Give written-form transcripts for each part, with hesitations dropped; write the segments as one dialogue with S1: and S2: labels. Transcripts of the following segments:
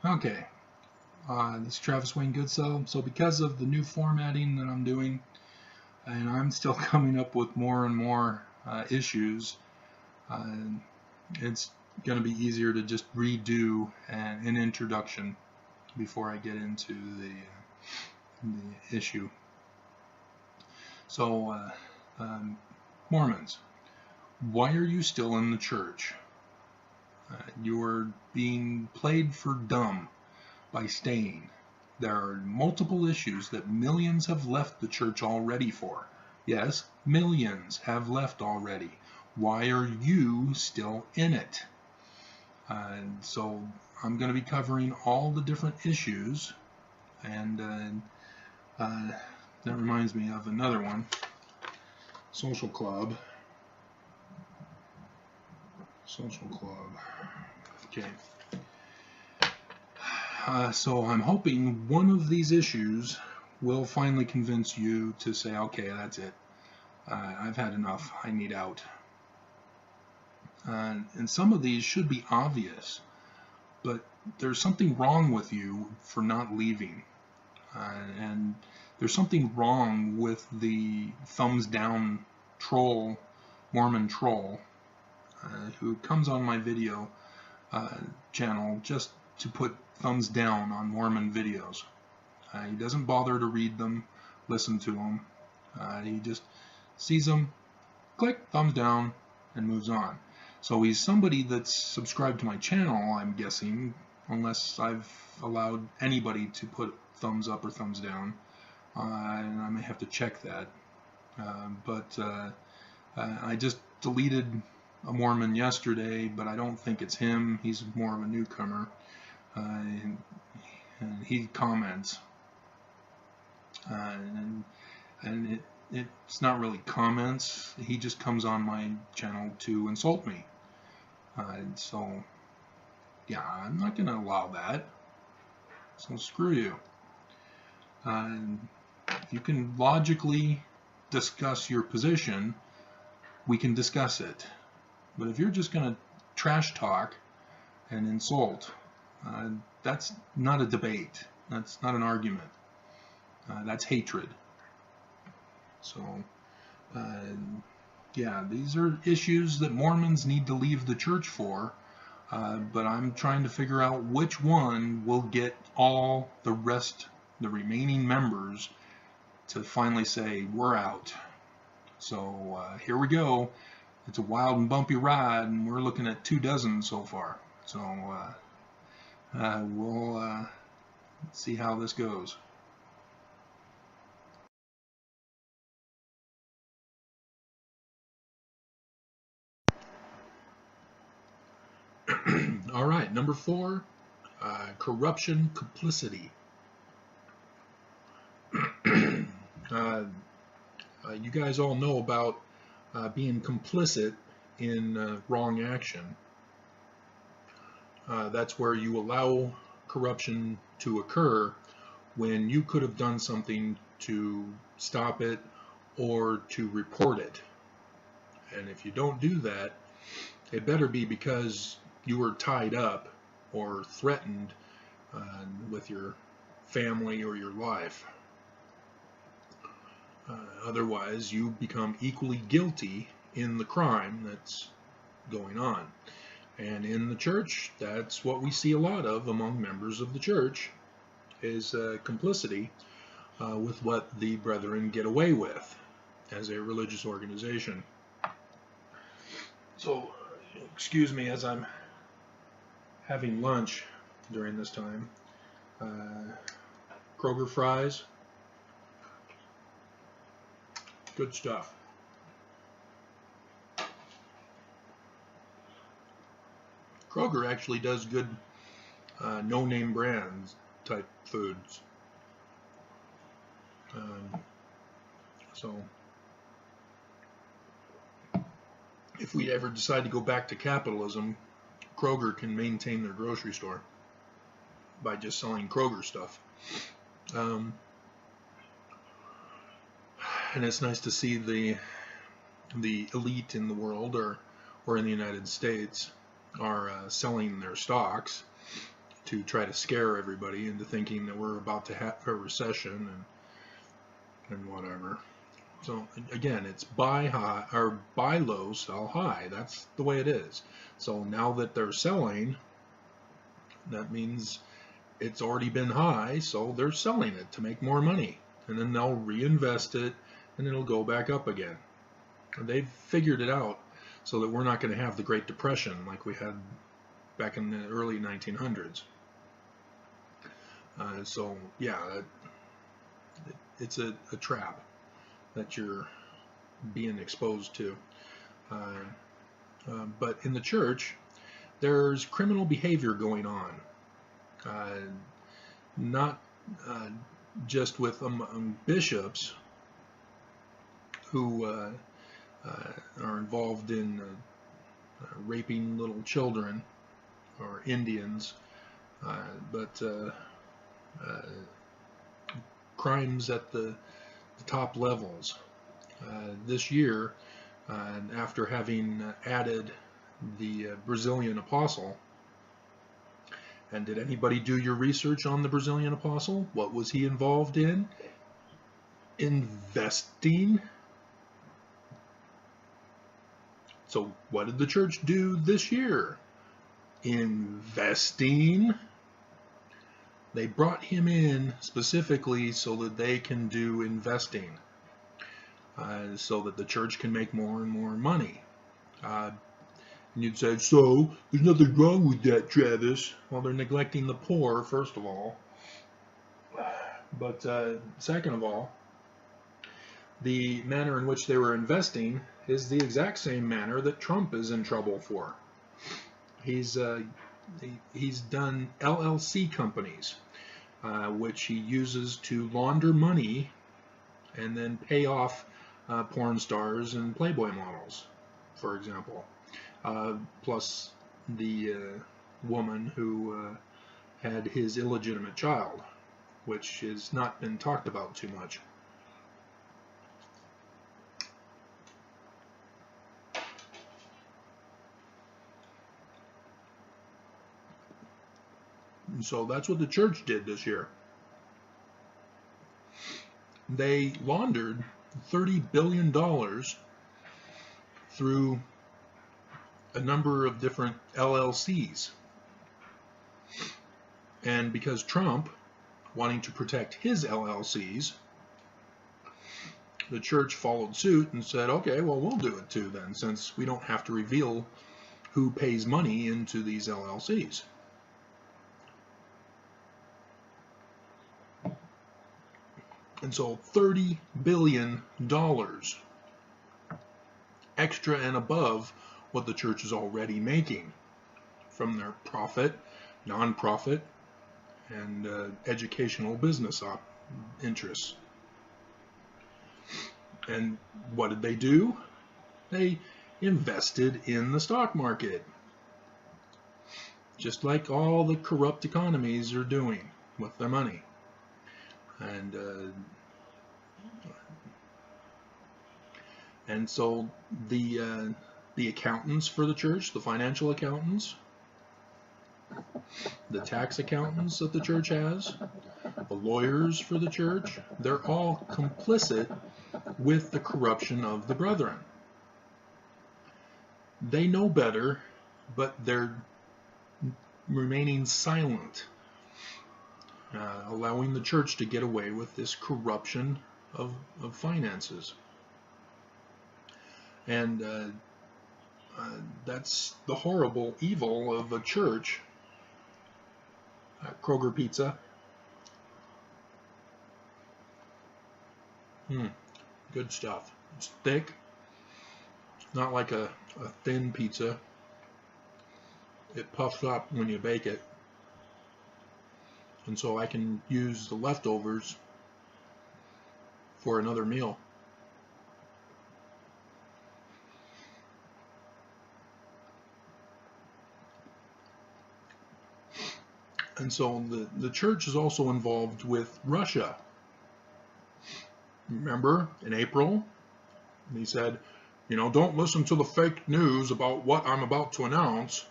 S1: Okay, this is Travis Wayne Goodsell. So because of the new formatting that I'm doing, and I'm still coming up with more and more issues, it's going to be easier to just redo an introduction before I get into the issue. So, Mormons, why are you still in the church? You are being played for dumb by staying. There are multiple issues that millions have left the church already for. Yes, millions have left already. Why are you still in it? So I'm going to be covering all the different issues, and that reminds me of another one, Social Club. Okay. So I'm hoping one of these issues will finally convince you to say, okay, that's it. I've had enough. I need out. And some of these should be obvious, but there's something wrong with you for not leaving. And there's something wrong with the thumbs down troll, Mormon troll, who comes on my video channel just to put thumbs down on Mormon videos. He doesn't bother to read them, listen to them. He just sees them, click, thumbs down, and moves on. So he's somebody that's subscribed to my channel, I'm guessing, unless I've allowed anybody to put thumbs up or thumbs down. And I may have to check that. But I just deleted a Mormon yesterday, but I don't think it's him. He's more of a newcomer. And he comments. And it's not really comments. He just comes on my channel to insult me. So, yeah, I'm not going to allow that. So screw you. You can logically discuss your position. We can discuss it. But if you're just going to trash talk and insult, that's not a debate. That's not an argument. That's hatred. So, yeah, these are issues that Mormons need to leave the church for, but I'm trying to figure out which one will get all the remaining members to finally say, we're out. So here we go. It's a wild and bumpy ride, and we're looking at 24 so far. So we'll see how this goes. All right, number 4, corruption, complicity. You guys all know about being complicit in wrong action. That's where you allow corruption to occur when you could have done something to stop it or to report it. And if you don't do that, it better be because you were tied up or threatened with your family or your life. Otherwise, you become equally guilty in the crime that's going on. And in the church, that's what we see a lot of among members of the church, is complicity with what the brethren get away with as a religious organization. So, excuse me as I'm having lunch during this time. Kroger fries. Good stuff. Kroger actually does good no-name brands type foods. So if we ever decide to go back to capitalism, Kroger can maintain their grocery store by just selling Kroger stuff. And it's nice to see the elite in the world or in the United States are selling their stocks to try to scare everybody into thinking that we're about to have a recession and whatever. So again, it's buy high or buy low, sell high. That's the way it is. So now that they're selling, that means it's already been high, so they're selling it to make more money, and then they'll reinvest it and it'll go back up again. And they've figured it out so that we're not going to have the Great Depression like we had back in the early 1900s. So yeah, it's a trap that you're being exposed to. But in the church, there's criminal behavior going on. Not just with bishops who are involved in raping little children or Indians, but crimes at the top levels. This year, after having added the Brazilian apostle, and did anybody do your research on the Brazilian apostle? What was he involved in? Investing. So what did the church do this year? Investing. They brought him in specifically so that they can do investing, so that the church can make more and more money. And you'd say, so there's nothing wrong with that, Travis. Well, they're neglecting the poor, first of all. But second of all, the manner in which they were investing is the exact same manner that Trump is in trouble for. He's done LLC companies, which he uses to launder money and then pay off porn stars and Playboy models, for example. Plus the woman who had his illegitimate child, which has not been talked about too much. And so that's what the church did this year. They laundered $30 billion through a number of different LLCs. And because Trump, wanting to protect his LLCs, the church followed suit and said, okay, well, we'll do it too then, since we don't have to reveal who pays money into these LLCs. And so $30 billion extra and above what the church is already making from their profit, non-profit, and educational business interests. And what did they do? They invested in the stock market, just like all the corrupt economies are doing with their money. And so the accountants for the church, the financial accountants, the tax accountants that the church has, the lawyers for the church, they're all complicit with the corruption of the brethren. They know better, but they're remaining silent, allowing the church to get away with this corruption of finances. And that's the horrible evil of a church. Kroger pizza. Good stuff. It's thick. It's not like a thin pizza. It puffs up when you bake it. And so I can use the leftovers for another meal. And so the church is also involved with Russia. Remember, in April, he said, you know, don't listen to the fake news about what I'm about to announce.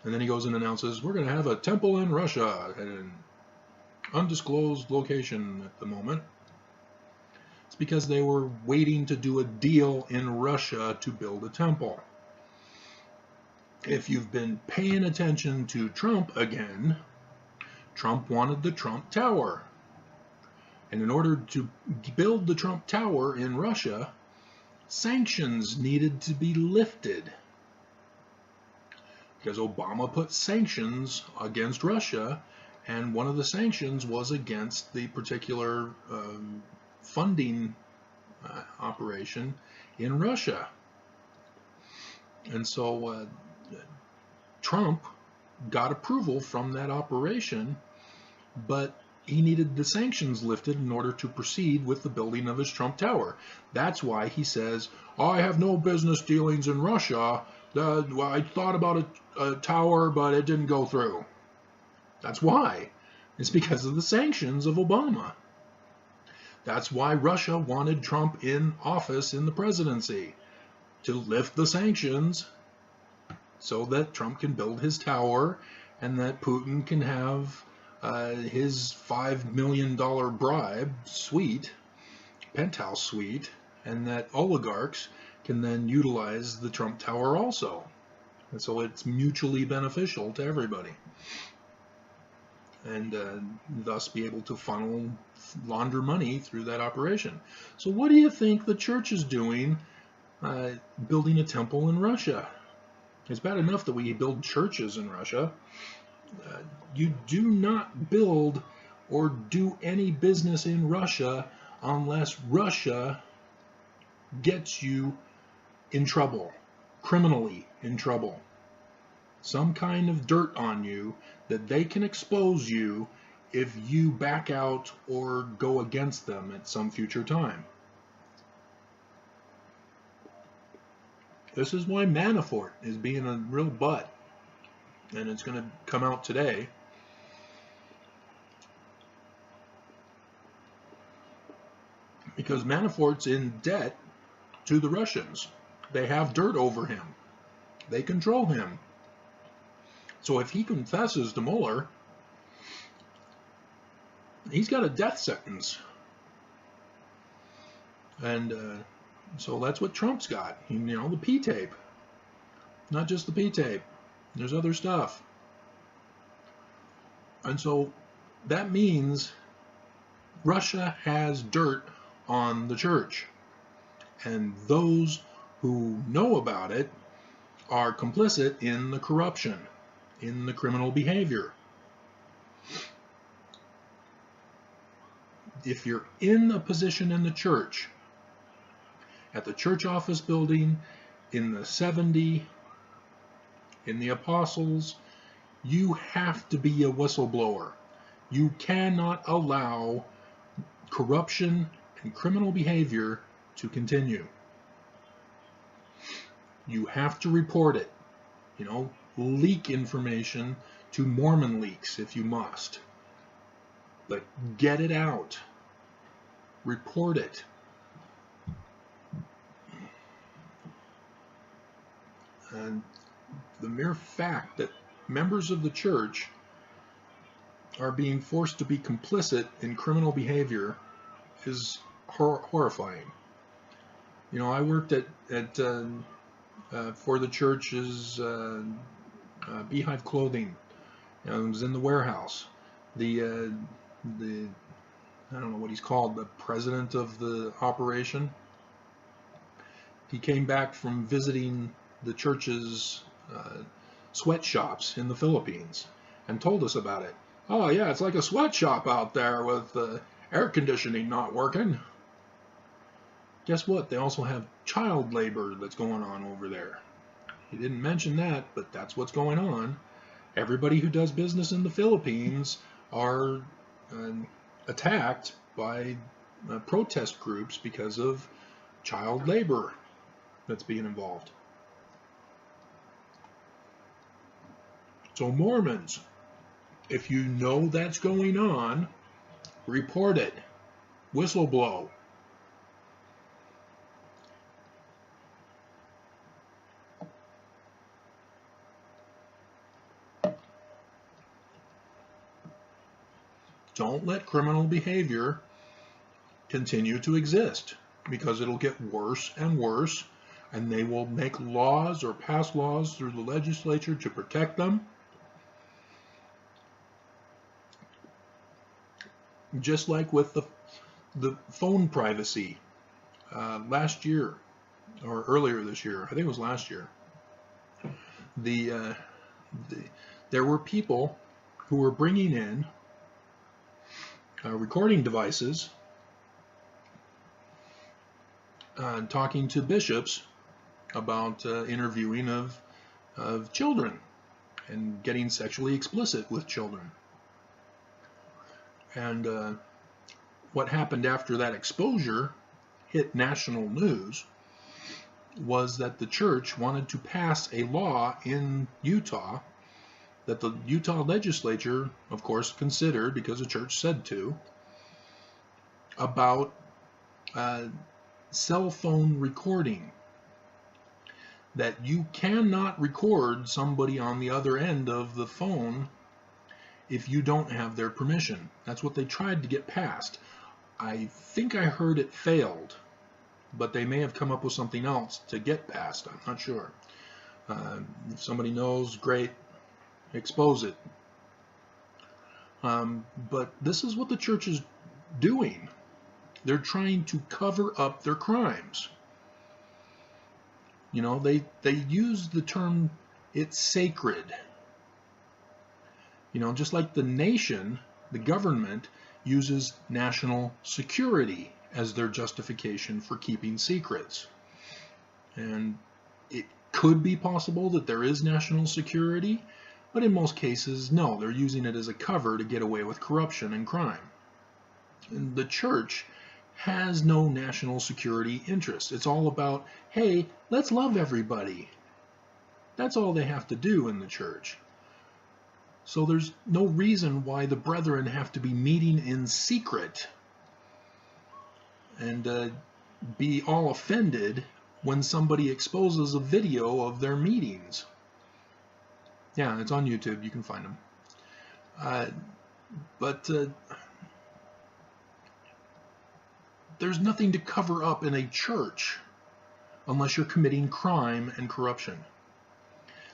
S1: And then he goes and announces, we're going to have a temple in Russia at an undisclosed location at the moment. It's because they were waiting to do a deal in Russia to build a temple. If you've been paying attention to Trump again, Trump wanted the Trump Tower. And in order to build the Trump Tower in Russia, sanctions needed to be lifted. Because Obama put sanctions against Russia, and one of the sanctions was against the particular funding operation in Russia. And so Trump got approval from that operation, but he needed the sanctions lifted in order to proceed with the building of his Trump Tower. That's why he says, I have no business dealings in Russia. I thought about a tower, but it didn't go through. That's why. It's because of the sanctions of Obama. That's why Russia wanted Trump in office in the presidency, to lift the sanctions so that Trump can build his tower and that Putin can have his $5 million bribe suite, penthouse suite, and that oligarchs can then utilize the Trump Tower also. And so it's mutually beneficial to everybody. And thus be able to launder money through that operation. So what do you think the church is doing building a temple in Russia? It's bad enough that we build churches in Russia. You do not build or do any business in Russia unless Russia gets you in trouble, criminally in trouble. Some kind of dirt on you that they can expose you if you back out or go against them at some future time. This is why Manafort is being a real butt, and it's going to come out today. Because Manafort's in debt to the Russians. They have dirt over him. They control him. So if he confesses to Mueller, he's got a death sentence. And so that's what Trump's got. You know, the P-tape. Not just the P-tape. There's other stuff. And so that means Russia has dirt on the church. And those who know about it are complicit in the corruption, in the criminal behavior. If you're in a position in the church, at the church office building, in the 70, in the apostles, you have to be a whistleblower. You cannot allow corruption and criminal behavior to continue. You have to report it. You know, leak information to Mormon leaks if you must. But get it out. Report it. And the mere fact that members of the church are being forced to be complicit in criminal behavior is horrifying. You know, I worked for the church's Beehive Clothing. You know, I was in the warehouse. The I don't know what he's called, the president of the operation. He came back from visiting the church's sweatshops in the Philippines and told us about it. Oh yeah, it's like a sweatshop out there with air conditioning not working. Guess what? They also have child labor that's going on over there. He didn't mention that, but that's what's going on. Everybody who does business in the Philippines are attacked by protest groups because of child labor that's being involved. So Mormons, if you know that's going on, report it. Whistleblow. don't let criminal behavior continue to exist, because it'll get worse and worse, and they will make laws or pass laws through the legislature to protect them. Just like with the phone privacy last year, or earlier this year, I think it was last year, there were people who were bringing in recording devices, talking to bishops about interviewing of children and getting sexually explicit with children. And what happened after that exposure hit national news was that the church wanted to pass a law in Utah that the Utah legislature, of course, considered, because the church said to, about cell phone recording. That you cannot record somebody on the other end of the phone if you don't have their permission. That's what they tried to get passed. I think I heard it failed, but they may have come up with something else to get passed. I'm not sure. If somebody knows, great, expose it. But this is what the church is doing. They're trying to cover up their crimes. You know, they use the term, it's sacred. You know, just like the nation, the government uses national security as their justification for keeping secrets. And it could be possible that there is national security, but in most cases, no, they're using it as a cover to get away with corruption and crime. And the church has no national security interest. It's all about, hey, let's love everybody. That's all they have to do in the church. So there's no reason why the brethren have to be meeting in secret and be all offended when somebody exposes a video of their meetings. Yeah, it's on YouTube. You can find them. But there's nothing to cover up in a church unless you're committing crime and corruption.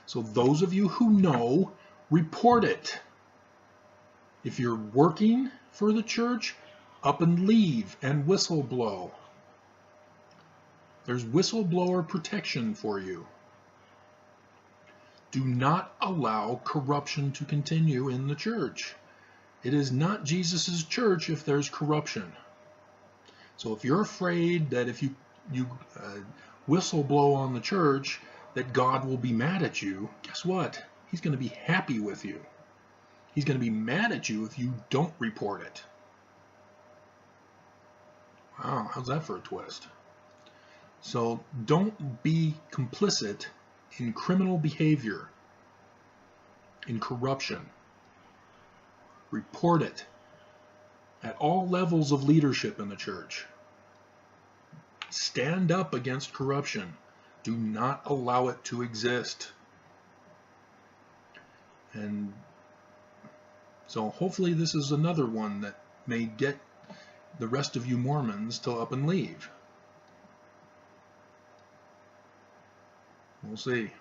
S1: So those of you who know, report it. If you're working for the church, up and leave and whistleblow. There's whistleblower protection for you. Do not allow corruption to continue in the church. It is not Jesus' church if there's corruption. So if you're afraid that if you whistleblow on the church, that God will be mad at you, guess what? He's going to be happy with you. He's going to be mad at you if you don't report it. Wow, how's that for a twist? So don't be complicit in criminal behavior, in corruption. Report it at all levels of leadership in the church. Stand up against corruption. Do not allow it to exist. And so hopefully this is another one that may get the rest of you Mormons to up and leave. We'll see.